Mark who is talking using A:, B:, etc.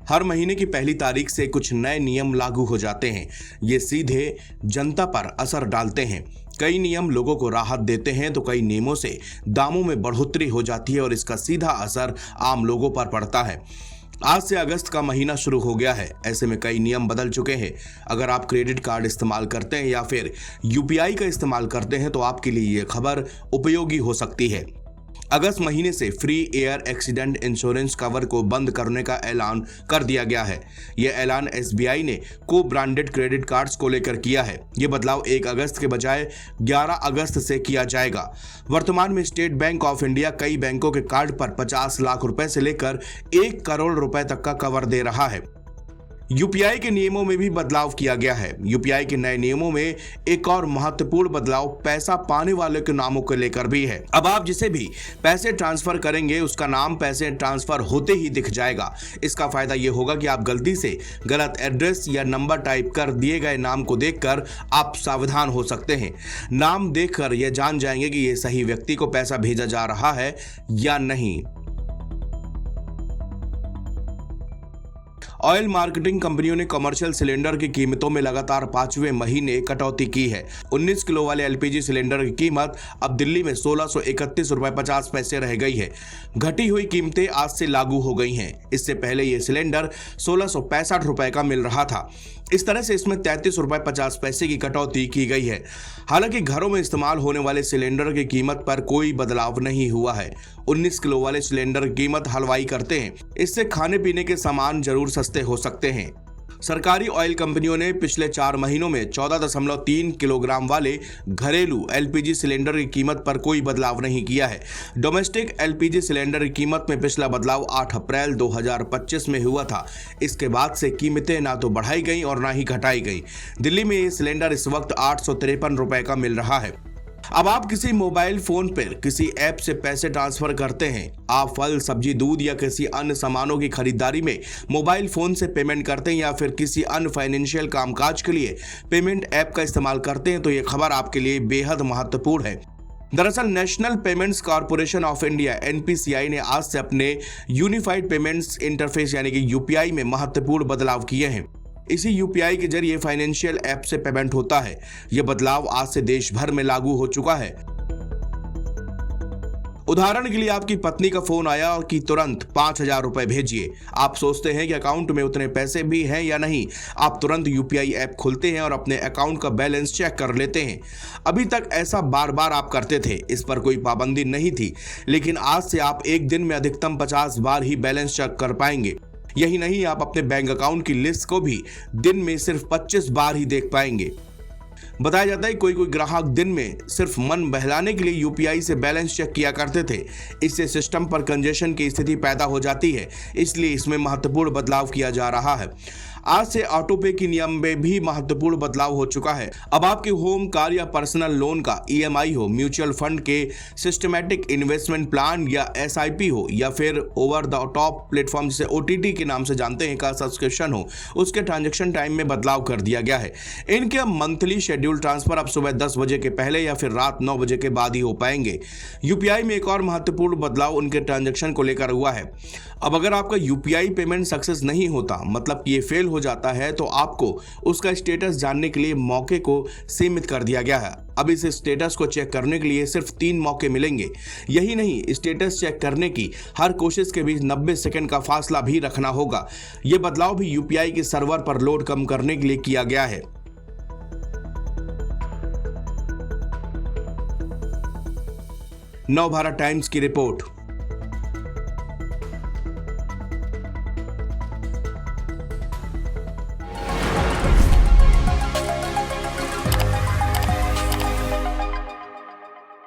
A: हर महीने की पहली तारीख से कुछ नए नियम लागू हो जाते हैं। ये सीधे जनता पर असर डालते हैं। कई नियम लोगों को राहत देते हैं तो कई नियमों से दामों में बढ़ोतरी हो जाती है और इसका सीधा असर आम लोगों पर पड़ता है। आज से अगस्त का महीना शुरू हो गया है। ऐसे में कई नियम बदल चुके हैं। अगर आप क्रेडिट कार्ड इस्तेमाल करते हैं या फिर यूपीआई का इस्तेमाल करते हैं तो आपके लिए ये खबर उपयोगी हो सकती है। अगस्त महीने से free air accident insurance cover को बंद करने का ऐलान कर दिया गया है। यह ऐलान एसबीआई ने को ब्रांडेड क्रेडिट कार्ड्स को लेकर किया है। यह बदलाव 1 अगस्त के बजाय 11 अगस्त से किया जाएगा। वर्तमान में स्टेट बैंक ऑफ इंडिया कई बैंकों के कार्ड पर 50 लाख रुपए से लेकर 1 करोड़ रुपए तक का कवर दे रहा है। यूपीआई के नियमों में भी बदलाव किया गया है। यूपीआई के नए नियमों में एक और महत्वपूर्ण बदलाव पैसा पाने वाले के नामों को लेकर भी है। अब आप जिसे भी पैसे ट्रांसफर करेंगे उसका नाम पैसे ट्रांसफर होते ही दिख जाएगा। इसका फायदा यह होगा कि आप गलती से गलत एड्रेस या नंबर टाइप कर दिए गए नाम को देखकर आप सावधान हो सकते हैं। नाम देखकर यह जान जाएंगे कि यह सही व्यक्ति को पैसा भेजा जा रहा है या नहीं। ऑयल मार्केटिंग कंपनियों ने कमर्शियल सिलेंडर की कीमतों में लगातार 5वें महीने कटौती की है। 19 किलो वाले एलपीजी सिलेंडर की कीमत अब दिल्ली में 1631 रुपए 50 पैसे रह गई है। घटी हुई कीमतें आज से लागू हो गई हैं। इससे पहले ये सिलेंडर 1665 रुपए का मिल रहा था। इस तरह से इसमें 33 रुपए 50 पैसे की कटौती की गई है। हालांकि घरों में इस्तेमाल होने वाले सिलेंडर की कीमत पर कोई बदलाव नहीं हुआ है। 19 किलो वाले सिलेंडर की कीमत हलवाई करते हैं। इससे खाने पीने के सामान जरूर सस्ते हो सकते हैं। सरकारी ऑयल कंपनियों ने पिछले 4 महीनों में 14.3 किलोग्राम वाले घरेलू एलपीजी सिलेंडर की कीमत पर कोई बदलाव नहीं किया है। डोमेस्टिक एलपीजी सिलेंडर की कीमत में पिछला बदलाव 8 अप्रैल 2025 में हुआ था। इसके बाद से कीमतें ना तो बढ़ाई गई और ना ही घटाई गई। दिल्ली में ये सिलेंडर इस वक्त 853 रुपए का मिल रहा है। अब आप किसी मोबाइल फोन पर किसी ऐप से पैसे ट्रांसफर करते हैं। आप फल, सब्जी, दूध या किसी अन्य सामानों की खरीदारी में मोबाइल फोन से पेमेंट करते हैं या फिर किसी अन्य फाइनेंशियल कामकाज के लिए पेमेंट ऐप का इस्तेमाल करते हैं तो ये खबर आपके लिए बेहद महत्वपूर्ण है। दरअसल national payments corporation of India NPCI ने आज से अपने यूनिफाइड पेमेंट्स इंटरफेस यानी कि यूपीआई में महत्वपूर्ण बदलाव किए हैं। इसी यूपीआई के जरिए फाइनेंशियल ऐप से पेमेंट होता है। यह बदलाव आज से देश भर में लागू हो चुका है। उदाहरण के लिए आपकी पत्नी का फोन आया और कि तुरंत 5000 रुपए भेजिए। आप सोचते हैं कि अकाउंट में उतने पैसे भी हैं या नहीं। आप तुरंत यूपीआई ऐप खोलते हैं और अपने अकाउंट का बैलेंस चेक कर लेते हैं। अभी तक ऐसा बार बार आप करते थे, इस पर कोई पाबंदी नहीं थी, लेकिन आज से आप एक दिन में अधिकतम 50 बार ही बैलेंस चेक कर पाएंगे। यही नहीं, आप अपने बैंक अकाउंट की लिस्ट को भी दिन में सिर्फ 25 बार ही देख पाएंगे। बताया जाता है कोई ग्राहक दिन में सिर्फ मन बहलाने के लिए यूपीआई से बैलेंस चेक किया करते थे। इससे सिस्टम पर कंजेशन की स्थिति पैदा हो जाती है, इसलिए इसमें महत्वपूर्ण बदलाव किया जा रहा है। आज से ऑटो पे की नियम में भी महत्वपूर्ण बदलाव हो चुका है। अब आपके होम, कार या पर्सनल लोन का ईएमआई हो, म्यूचुअल फंड के सिस्टमैटिक इन्वेस्टमेंट प्लान या एसआईपी हो या फिर ओवर द टॉप प्लेटफॉर्म जिसे ओटीटी के नाम से जानते हैं का सब्सक्रिप्शन हो, उसके ट्रांजैक्शन टाइम में बदलाव कर दिया गया है। इनके मंथली शेड्यूल ट्रांसफर अब सुबह 10 बजे के पहले या फिर रात 9 बजे के बाद ही हो पाएंगे। यूपीआई में एक और महत्वपूर्ण बदलाव उनके ट्रांजैक्शन को लेकर हुआ है। अब अगर आपका यूपीआई पेमेंट सक्सेस नहीं होता, मतलब कि ये फेल हो जाता है, तो आपको उसका स्टेटस जानने के लिए मौके को सीमित कर दिया गया है। अब इस स्टेटस को चेक करने के लिए सिर्फ 3 मौके मिलेंगे। यही नहीं, स्टेटस चेक करने की हर कोशिश के बीच 90 सेकंड का फासला भी रखना होगा। यह बदलाव भी यूपीआई के सर्वर पर लोड कम करने के लिए किया गया है। नवभारत टाइम्स की रिपोर्ट।